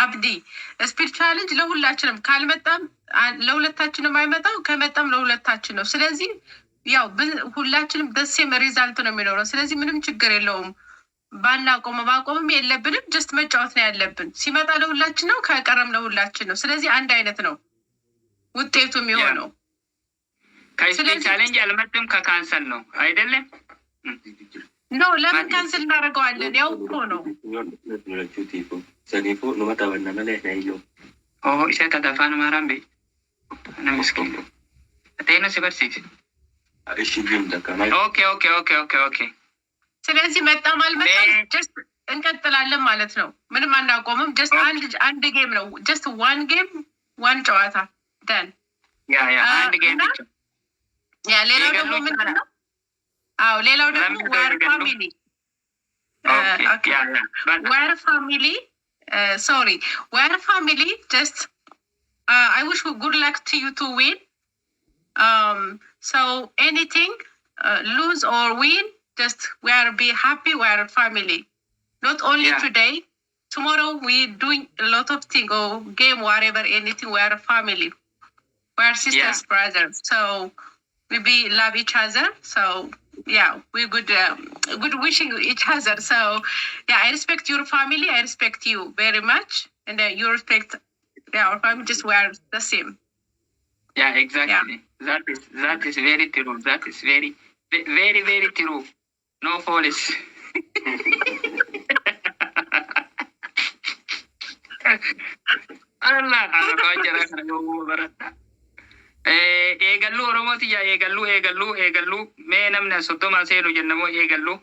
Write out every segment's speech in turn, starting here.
አብዲ ስፒድ ቻሌንጅ ለሁላችንም ካልመጣም ለሁለታችንም አይመጣው ከመጣም ለሁለታችን ነው። ስለዚህ ያው ሁላችንም ደሴም ሪዛልት ነው የሚኖረው። ስለዚህ ምንም ችግር የለውም። ባናቆመ ማቆምም የለብንም። ጀስት መጫወት ነው ያለብን። ሲመጣ ለሁላችን ነው፣ ከቀረም ለሁላችን ነው። ስለዚህ አንድ አይነት ነው ውጤቱ የሚሆነው። ከስፒድ ቻሌንጅ አልመጥም ከካንሰል ነው አይደለም? ኖ ለምን ካንስል እናደርገዋለን? ያው እኮ ነው ሰኔፎ ኖመጣበና መላ ያየው ኢሳ ከጠፋን ማራም ቤ ነምስኪ ቴኖ ሲበርሲክ እሺ ግን ተካማ ኦኬ። ስለዚህ መጣም አልመጣም ጀስት እንቀጥላለን ማለት ነው። ምንም አናቆምም። ጀስት አንድ ጌም ነው። ጀስት ዋን ጌም ዋን ጨዋታ ደን አንድ ጌም ብቻ። ሌላው ደግሞ ምንድን ነው? አዎ ሌላው ደግሞ ዋር ፋሚሊ ዋር ፋሚሊ sorry, we're a family. Just I wish good luck to you to win. So anything, lose or win, just we are be happy. We are a family. Not only today, tomorrow we doing a lot of things or game, whatever, anything. We are a family. We are sisters, brothers. So we be love each other. So yeah, we good wishing each other. So yeah, I respect your family. I respect you very much, and you respect our family. Just we are the same. Yeah, exactly. Yeah. That is very true. That is very very true. No false. Allah jara kana barata. Eegallu Oromooti yaa eegallu mee namni soddoma seenu jennamoo eegallu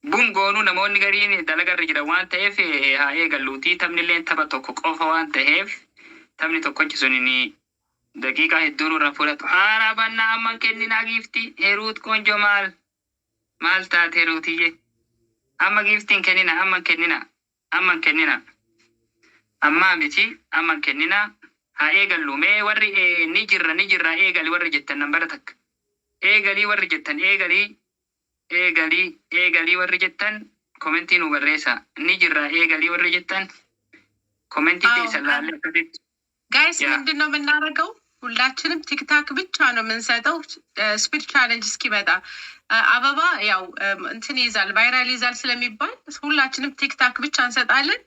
bum goonuu namoonni gariin dalagarra jira waan ta'eef haa eegalluutii taphnillee tapha tokko qofa waan ta'eef taphni tokkochi sunini daqiiqaa hedduu nurraa fudhatu. Aaraabannaa amman kenninaa giifti heruut qoonjoo maal taate heruutiyye amma giiftiin kennina amman kennina ammaa miti amman kennina. haa eegallu mee warri ni jirra eegali warri jettan nambara takka eegalii warri jettan eegalii warri jettan komentii nu barreessa. ni jirra eegalii warri jettan ኮሜንት ይሰላል። ጋይስ ምንድን ነው የምናደርገው? ሁላችንም ቲክታክ ብቻ ነው የምንሰጠው ስፒድ ቻሌንጅ እስኪመጣ። አበባ ያው እንትን ይዛል ቫይራል ይዛል ስለሚባል ሁላችንም ቲክታክ ብቻ እንሰጣለን።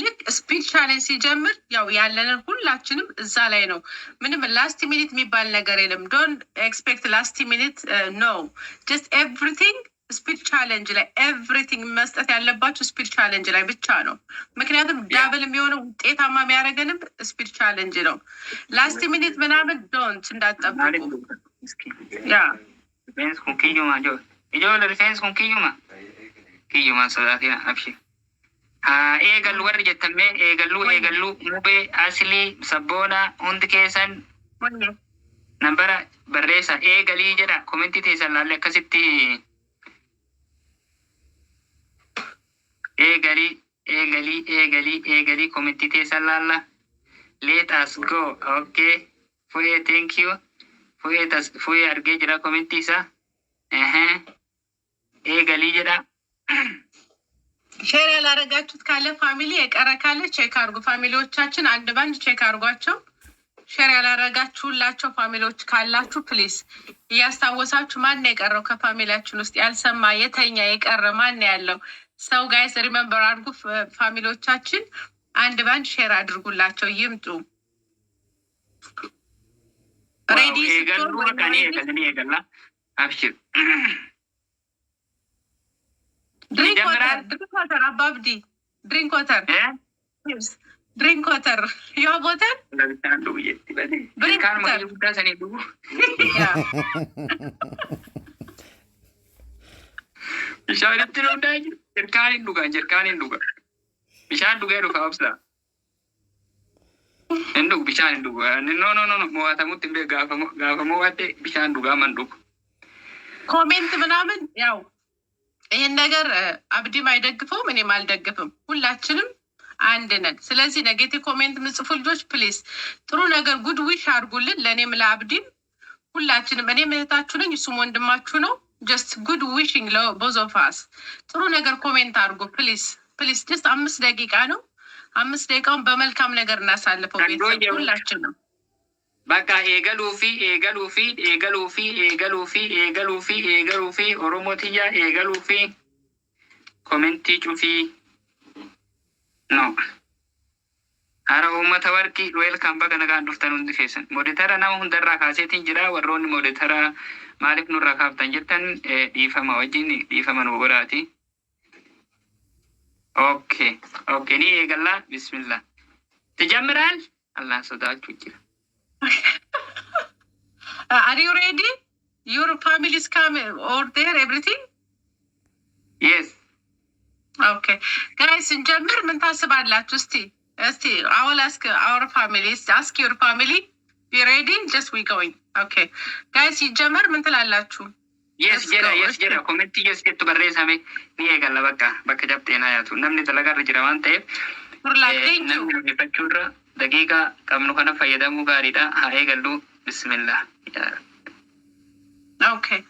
ልክ ስፒድ ቻሌንጅ ሲጀምር ያው ያለንን ሁላችንም እዛ ላይ ነው። ምንም ላስት ሚኒት የሚባል ነገር የለም። ዶንት ኤክስፔክት ላስት ሚኒት ኖ ጀስት ኤቭሪቲንግ ስፒድ ቻሌንጅ ላይ ኤቭሪቲንግ መስጠት ያለባችሁ ስፒድ ቻሌንጅ ላይ ብቻ ነው። ምክንያቱም ዳብል የሚሆነው ውጤታማ የሚያደርገንም ስፒድ ቻሌንጅ ነው። ላስት ሚኒት ምናምን ዶንት እንዳጠብቁ ያ ሪፌንስ ኩንኪዩማ ሪፌንስ ኩንኪዩማ ሰዳቲና አብሺ eegallu warri jettame eegallu mubee aslii sabboona hundi keessan nambara barreessa eegalii jedha komentii teessan laalle akkasitti eegalii komentii teessan laalla let us go okay fuye thank you fuye argee jira komentii isa eegalii jedha ሼር ያላረጋችሁት ካለ ፋሚሊ የቀረ ካለ ቼክ አርጉ። ፋሚሊዎቻችን አንድ ባንድ ቼክ አርጓቸው። ሼር ያላረጋችሁላቸው ፋሚሊዎች ካላችሁ ፕሊዝ እያስታወሳችሁ ማን ነው የቀረው ከፋሚሊያችን ውስጥ ያልሰማ የተኛ የቀረ ማን ነው ያለው ሰው? ጋይስ ሪመምበር አድርጉ። ፋሚሊዎቻችን አንድ ባንድ ሼር አድርጉላቸው ይምጡ። ሬዲ አብሽር Drink water, Ababdi. Drink water. Drink water. You have water? Drink water. Bishaan itti dhugdaa jiru. Jerkaaniin dhugaa. Bishaan dhugee dhufa obsa. Hin dhugu bishaan hin dhugu. No. Mo'atamutti illee gaafa mo'atte bishaan dhugaa man dhugu. ኮሜንት ምናምን ያው ይህን ነገር አብዲም አይደግፈውም እኔም አልደግፍም። ሁላችንም አንድ ነን። ስለዚህ ኔጌቲቭ ኮሜንት ምጽፉ ልጆች ፕሊዝ ጥሩ ነገር ጉድ ዊሽ አድርጉልን ለእኔም ለአብዲም ሁላችንም። እኔም እህታችሁ ነኝ እሱም ወንድማችሁ ነው። ጀስት ጉድ ዊሽንግ ለቦዝ ኦፍ አስ ጥሩ ነገር ኮሜንት አድርጉ ፕሊዝ። ጀስት 5 ደቂቃ ነው። 5 ደቂቃውን በመልካም ነገር እናሳልፈው። ቤተሰብ ሁላችንም በቃ ኤገሉፊ ኦሮሞትያ ኤገሉፊ ኮሜንቲ ጩፊ ነው አረ ኡመተ ወርቂ ዌልካም በገ ነጋን ዱፍተን ሁንዲ ኬሰን ሞዴተራ ናማ ሁንደራ ካሴቲን ጅራ ወሮኒ ሞዴተራ ማሊፍ ኑራ ካፍተን ጅርተን ዲፈማ ወጂን ዲፈማ ነው ጎዳቲ ኦኬ ኒ ኤገላ ቢስሚላህ ትጀምራል አላህ ሰዳችሁ ጅራ Are you ready? Your family is coming or there, everything? Yes. Okay. Guys, እንጀምር ምን ታስባላችሁ? እስቲ I will ask our family. Ask your family. Be ready? Just we going. Okay. Guys, ይጀምር ምን ትላላችሁ? Yes, jira. Comment yes get to barreessame ni eegalla bakka jabteena yaatu namni dalagarra jira waan ta'eef namni hojjechuurra daqiiqaa qabnu kana fayyadamuu gaariidha. Haa eegallu bismillah. Okay.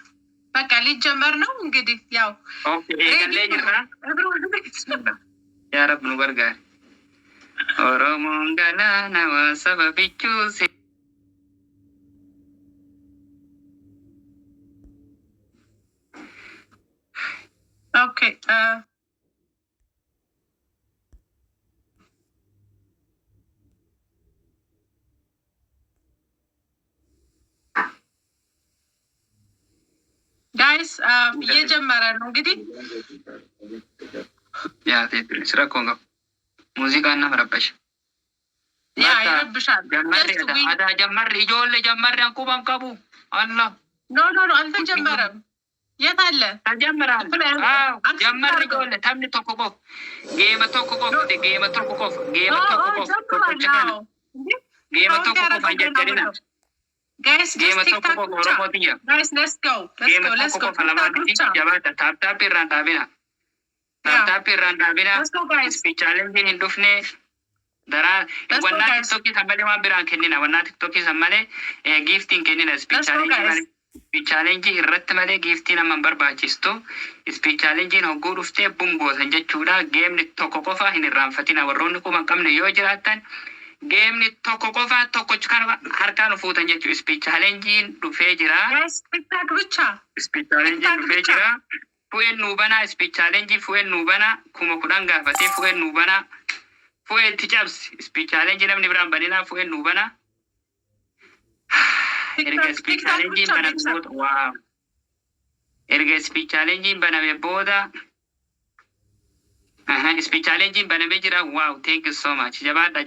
በቃ ሊጀመር ነው እንግዲህ ያው ኤገሌ ጅራ ያ ረብ ኑ ገርጋር ኦሮሞን ገላና ወሰበቢቹ Okay. Guys, እየጀመረ ነው እንግዲህ ያ ስራ ኮንጋ ሙዚቃ እና መረበሽ ያ ይረብሻል። አዳ ጀመር ይጆል ጀመር አንኩባን ቀቡ አላ ኖ አልተጀመረም። የት አለ? ተጀምራል። ጀመር ይጆል ታምኒ ተቆቆፍ ጌመ ተቆቆፍ አንጀሪና Guys, just TikTok. Guys, let's go. Tap irraan dhaabina. Speech challenge hin dhufne daraa wannaa TikTokii sammalee waan biraan kennina. Wannaa TikTokii sammalee giftiin kennina. Speech challenge irratti malee giftiin amma barbaachistu. Speech challenge hogguu dhuftee bungoosan jechuudha. Geemni tokko qofa hin irraanfatina. Warroonni quban qabne yoo jiraatan geemni tokko qofa tokkochi kan harkaan fuutan jechuudha. Speech challenge dhufee jira. Speech challenge dhufee jira. Fu'een nuubana speech challenge fu'een nuubana kuma kudhan gaafatee fu'een nuubana fu'een ticabsi speech challenge namni biraan badina fu'een nuubana erga speech challenge baname booda wow erga speech challenge baname booda speech challenge baname jira. Wow, thank you so much. Jabaadha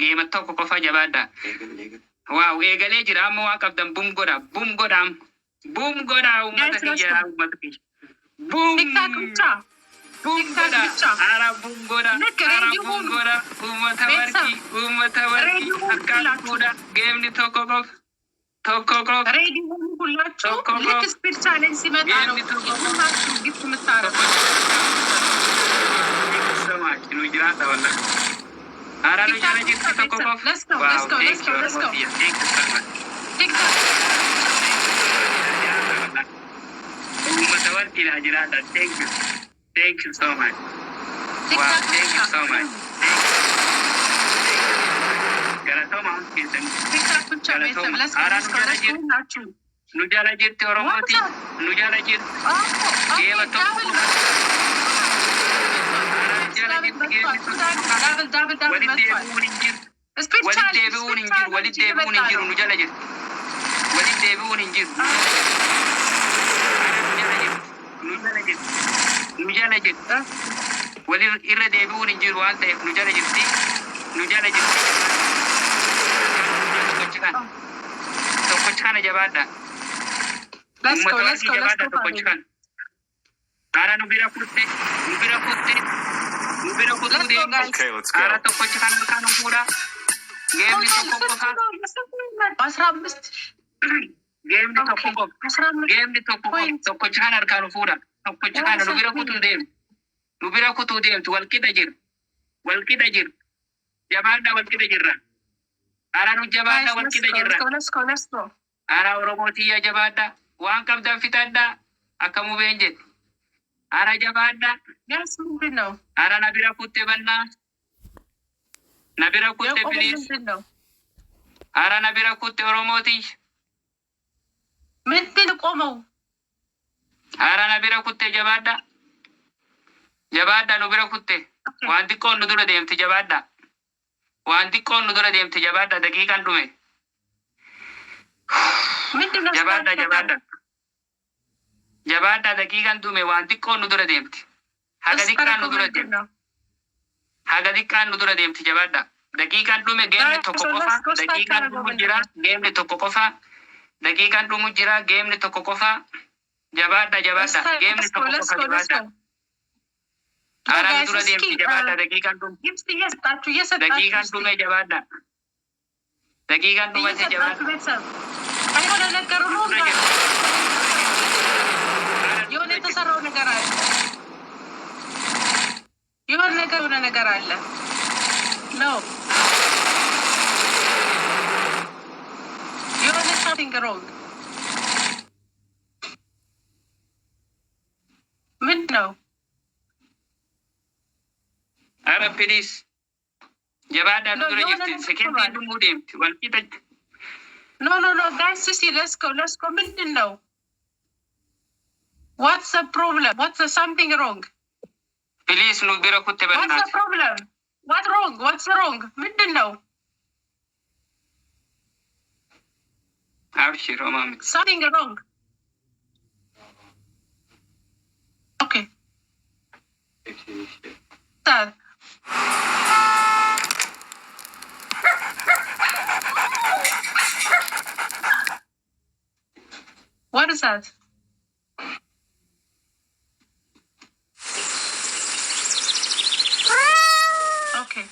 geema tokko qofa jabaadha. Wow, eegalee jira ammoo waan qabdan bum godha uummata kiyya Boom! TikTok ብቻ ara boom goda ummata warki akkaan fuudha geemni tokko qof ሬዲ ሆኑ ሁላችሁ። ልክ ስፒድ ቻሌንጅ ሲመጣ ነው ሁላችሁ ግፍ የምታረጉ። nu jiraata walla ara nu jala jirti tokko qof Let's go. TikTok. ummata warki na jiraata. Thank you so much. Wow, thank you so much. Galatoma keessan TikTok ብቻ ቤተሰብ let's go. ሁላችሁ nu jala jirti oromooti nu jala jirti geema tokko walitti deebi'uun hin jiru nu jala jirti walitti deebi'uun hin jiru nu jala jirti wali irra deebi'uun hin jiru waan ta'eef nu jala jirti tokkochi kana jabaadha. let's go. Tokkochi kana ara nu bira kutte deemu. Okay, let's go. Ara tokkochi kana fuudha geemni tokko qofa. 15 Geemni tokko tokkochi kana harkaan fuudha. Tokkochi kana nu bira kutuu deemtu walqixa jiru. Jabaadha walqixa jirra. Ara nu jabaadha walqixa jirra. let's go. Ara Oromootiya jabaadha. Waan qabdan fitadha. Akka mubeen jedhe. Ara jabaadha. Yes, ምንድን ነው? Ara na bira kutte bannaa. ነቢረ ኩቴ የቆመው ፕሊዝ። ምንድን ነው? አረ ነቢረ ኩቴ ኦሮሞቲ። ምንድን ቆመው? አረ ነቢረ ኩቴ ጀባዳ ጀባዳ ኑቢረ ኩቴ ዋንቲ ቆኑ ዱረ ደምቲ ጀባዳ ዋንቲ ቆኑ ዱረ ደምቲ ጀባዳ ደቂቃን ዱሜ ምንድን ነው? ጀባዳ ጀባዳ ጀባዳ ደቂቃን ዱሜ ዋንቲ ቆኑ ዱረ ደምቲ ሀገዲቃን ኑ ዱረ ደምቲ ሀገዲቃን ኑ ዱረ ደምቲ ጀባዳ ደቂቃን ዱሜ ጌምኒ ቶኮ ቆፋ ደቂቃን ዱሙ ጅራ ጌምኒ ቶኮ ቆፋ ደቂቃን ዱሙ ጅራ ጌምኒ ቶኮ ቆፋ ጀባዳ ጀባዳ ጌምኒ ቶኮ ቆፋ ጀባዳ አራን ዱረ ደምቲ ጀባዳ ደቂቃን ዱም ጊፍት እየሰጣችሁ ደቂቃን ዱሜ ጀባዳ ደቂቃን ዱሜ ጀባዳ ቤተሰብ አይሆነ ነገሩ ነው። የሆነ የተሰራው ነገር አለ። የሆነ ነገር አለ ነው። የሆነ something wrong ምንድን ነው? አረ ፕሊዝ ጀባዳ ዱረ ጅፍቲ ሰከንዲ ዱሙ ደምቲ ወልቂጠ ኖ ጋይስ ሲ let's go ምንድን ነው? what's the problem? what's the something wrong? ፕሊዝ ኑ ቢረ ኩቴ what's the በእናትህ problem? what's wrong? ምንድን ነው? አብሽር ማሚ something wrong. okay that what is that? okay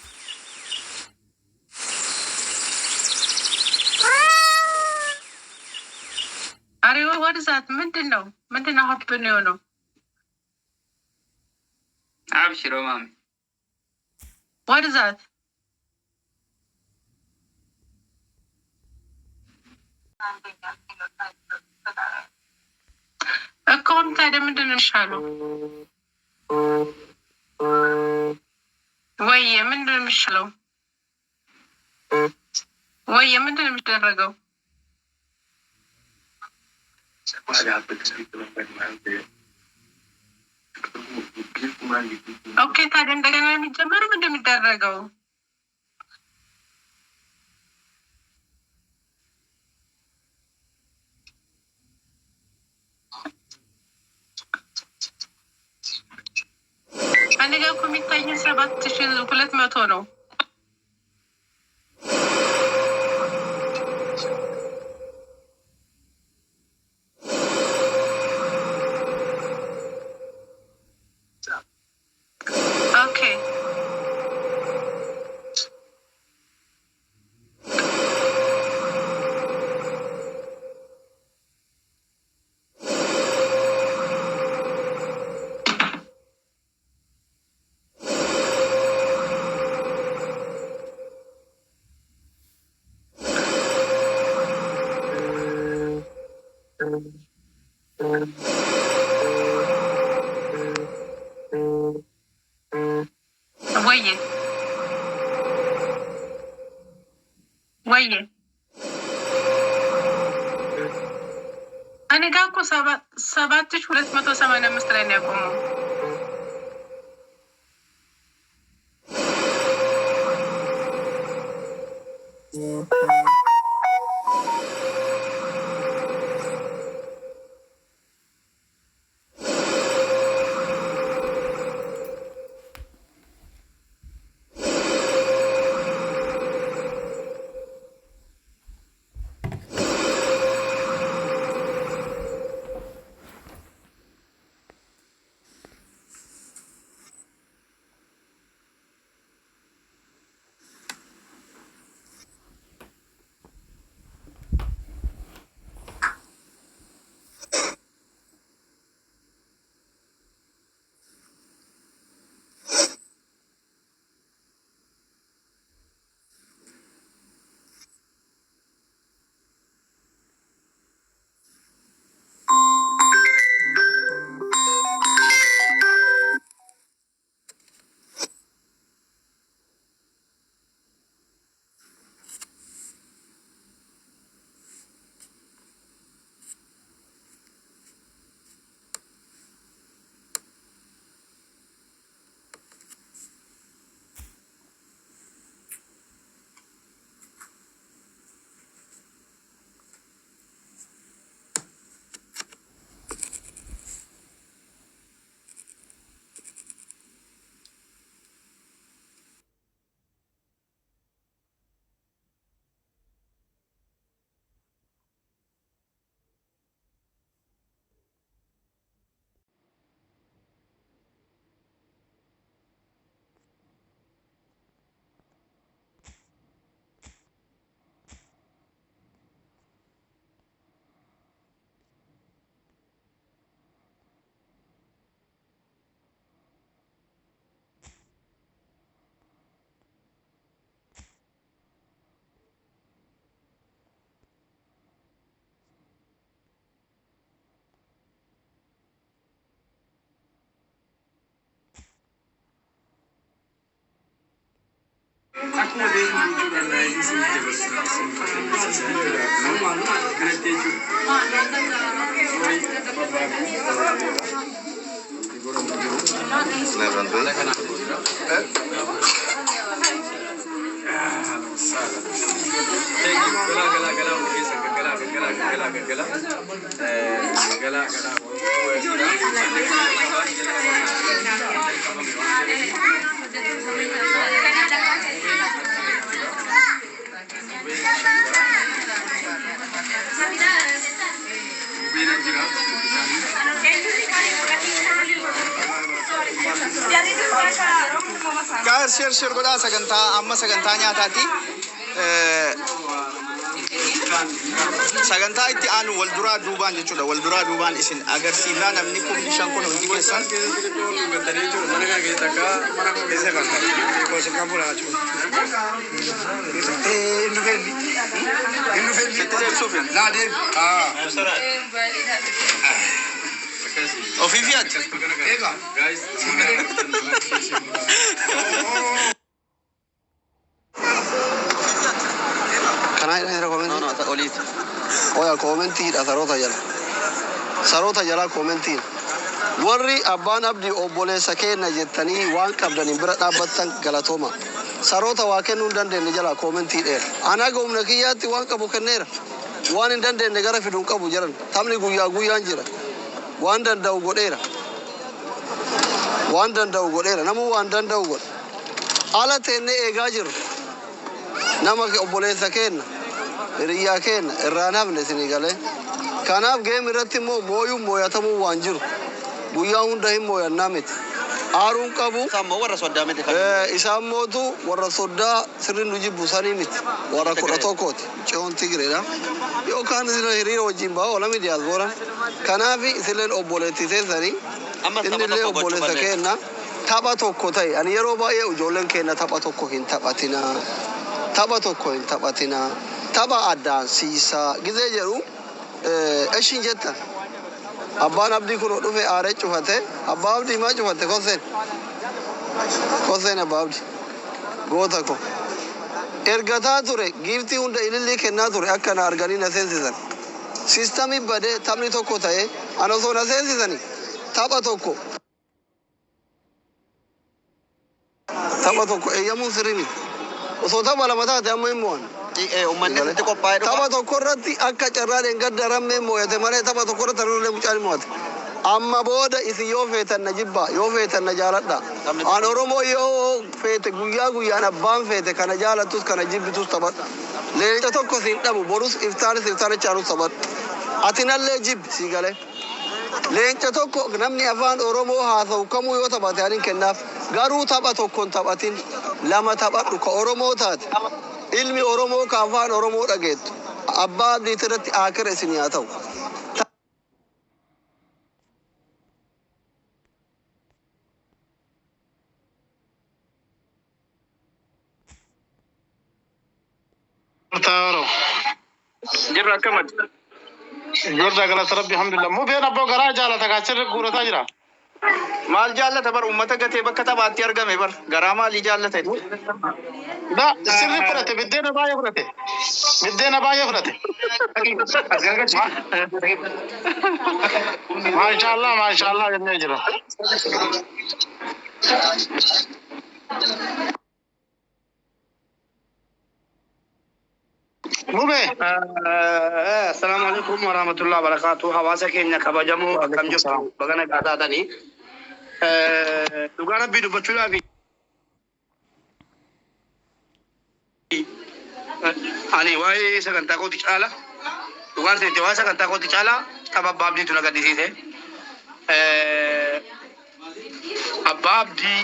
አሬ what is that? ምንድን ነው ሀፕን የሆነው? አብሽር ማሚ what is that? እኮም ታዲያ ምንድን ነው የሚሻለው? ወይዬ ምንድን ነው የሚሻለው? ወይዬ ምንድን ነው የሚደረገው? ኦኬ ታዲያ እንደገና የሚጀመረው ምንድን ነው የሚደረገው? እኔ ጋር እኮ የሚታየኝ 7200 ነው። ኦኬ ወይዬ እኔ ጋር እኮ 7285 ላይ ነው ያቆመው። Guys, share goda saganta amma saganta nyaataati. Sagantaa itti aanu wal duraa duubaan jechuudha. Wal duraa duubaan isin agarsiifnaa namni kun bishaan kun hundi keessan. Ofiifiyaat. Kan ay dheeraa komen. No, oliit. Oya commenti da sarota jala commenti. Warri abbaan abdii obboleessa keenya jettanii waan qabdaniin bira dhaabbattan galatoma. Sarota waa kennuu hin dandeenye jala commenti dheer. Ana gomna kiyyaatti waan qabu kenneera. Waan hin dandeenye gara fiduun qabu jiran. Tamni guyyaa guyyaan jira. Waan danda'u godheera. Waan danda'u godheera. Namuu waan danda'u godhe. Ala teennee eegaa jiru. Nama obboleessa keenya. Hiriyaa keenya irraa nafne isinii galee. Kanaaf geemi irratti immoo mooyuun mooyatamuu waan jiru. Guyyaa hunda hin mooyannaa miti. Aaruun qabu. Isaan mootu warra soddaa sirriin nu jibbu sanii miti. Warra 11ti. Ce'oon Tigireedha. Yookaan isin hiriira wajjin ba'a oola miidiyaas booran. Kanaaf isinleen obboleetti teessanii. Innillee obboleessa keenya tapha tokko ta'e. Ani yeroo baay'ee ijoolleen keenya tapha tokko hin taphatinaa. Tapha tokko hin taphatinaa. Tapha addaan siisaa gizee jedhu eshiin jettan. Abbaan abdii kun dhufe aaree cufate. Abbaa abdii maa cufate koseen. Koseen abbaa abdii. Goota ko. Ergataa ture giiftii hunda ilillii kennaa ture akka na arganii na seensisan. Siistamii badee taphni tokko ta'e ana osoo na seensisanii tapha tokko. Tapha tokko eeyyamuun sirrii miti. Osoo tapha lama taate amma hin mo'an. Tapha tokko irratti akka carraan gadda rammee moo'ate malee tapha tokko irratti harullee mucaan moo'ate. Amma booda isin yoo feetan na jibba yoo feetan na jaaladha. An Oromoo yoo feete guyyaa guyyaan abbaan feete kana jaalattus kana jibbitus taphadha. Leenca tokko siin dhabu borus iftaana chaanus taphadha. Ati nallee jibbi sii galee. Leenca tokko namni afaan Oromoo haasa'u kamuu yoo taphate ani kennaaf. Garuu tapha tokkoon taphatin lama taphadhu ka Oromoo taate. Ilmi Oromoo ka afaan Oromoo dhageettu. Abbaa abdiitti irratti akira isin haa ta'u. Jirra akkamatti. Jirra galata rabbi alhamdulillah. Mubeen abboo garaa jaalata gaachirra guurataa jira. Maal jaallata bar uummata gatee bakka taphaatti argame bar garaa maalii jaallata? Da sirri fudhate biddeena baay'ee fudhate. Biddeena baay'ee fudhate. Maashaallah jennee jira. Mube. Assalamu alaikum warahmatullahi wabarakatuh. Hawaasa keenya kabajamoo akkam jirtu bagana gaataatanii. Dhugaa rabbii dubbachuudhaaf ani waa'ee sagantaa kooti caala dhugaan seete waa'ee sagantaa kooti caala tapha abbaa abdiitu na gaddisiise. Abbaa abdii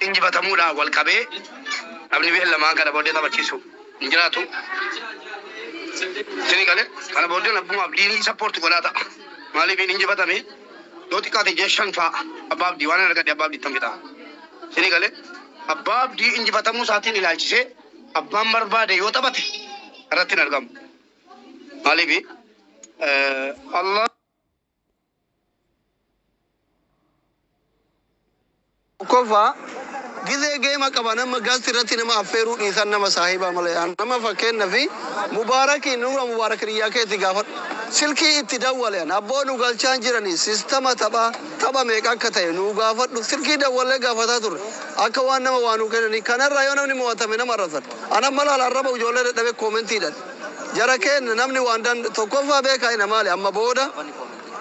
injifatamuudhaan wal qabee namni biyya lamaan kana booddee taphachiisu hin jiraatu. Sini kale kana booddee abbuma abdiin sappoorti godhaa ta'a. Maaliif hin injifatame yoo xiqqaate jeeshan fa'a abbaa abdii waan argate abbaa abdii tambitaa. Sini kale abbaa abdii injifatamuu isaatiin ilaalchisee abbaan barbaade yoo taphate irratti hin argamu. Maaliif Allah كوفا جزء جيم كمان ما قاست رتنا ما أفيرو إنسان ما صاحبه مليان ما فكرنا في مبارك نور مبارك رياك تجافر سلكي ابتداء يعني أبو نقول شانجراني سيستم تبا ميكا كتاي نوغافر سلكي ده ولا غافتا تور أكوان ما وانو كنني كان الرأينا من مواتمنا مرة أنا ملا الربع وجوله ده بكومنتي ده جركين نمني واندان توكوفا بيكا إن مالي أما بودا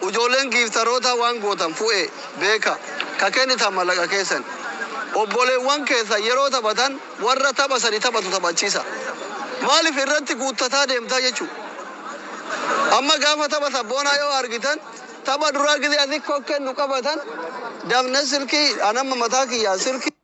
وجولين جيفتاروتا وان غوتام فوئ بيكا كاكيني تاملا كيسن obboleewwan keessa yeroo taphatan warra taphasanii taphatu taphachiisa. Maaliif irratti guuttataa deemtaa jechuudha. Amma gaafa tapha sabboonaa yoo argitan tapha duraa gisee asii kokkeen nu qabatan dafne silkii anamma mataa kiyyaa silkii.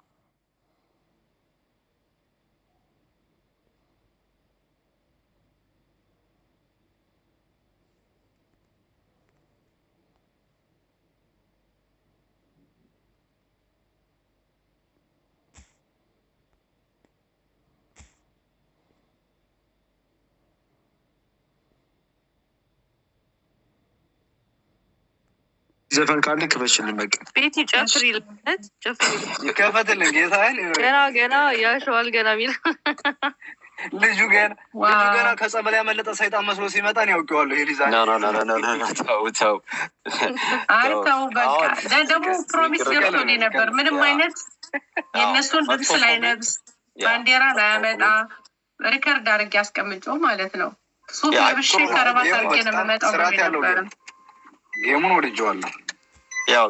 ዘፈን ካለ ክፈችልን በቃ ቤቲ ጨፍሪ ለለት ጨፍሪ ከፈትልን ጌታዬን ገና ያሸዋል ገና ሚል ልጁ ገና ከጸበል ያመለጠ ሰይጣን መስሎ ሲመጣ ነው ያውቀዋለሁ። ይሄ ዲዛይን ተው አይተው በቃ ደግሞ ፕሮሚስ ገብቶልኝ ነበር ምንም አይነት የነሱን ልብስ ላይ ነብስ ባንዲራ ላይ ያመጣ ሪከርድ አድርጌ አስቀምጬው ማለት ነው። ሱፍ ለብሼ ከረባት አድርጌ ነው የምመጣው ነበር። የምን ወድጄዋለሁ ያው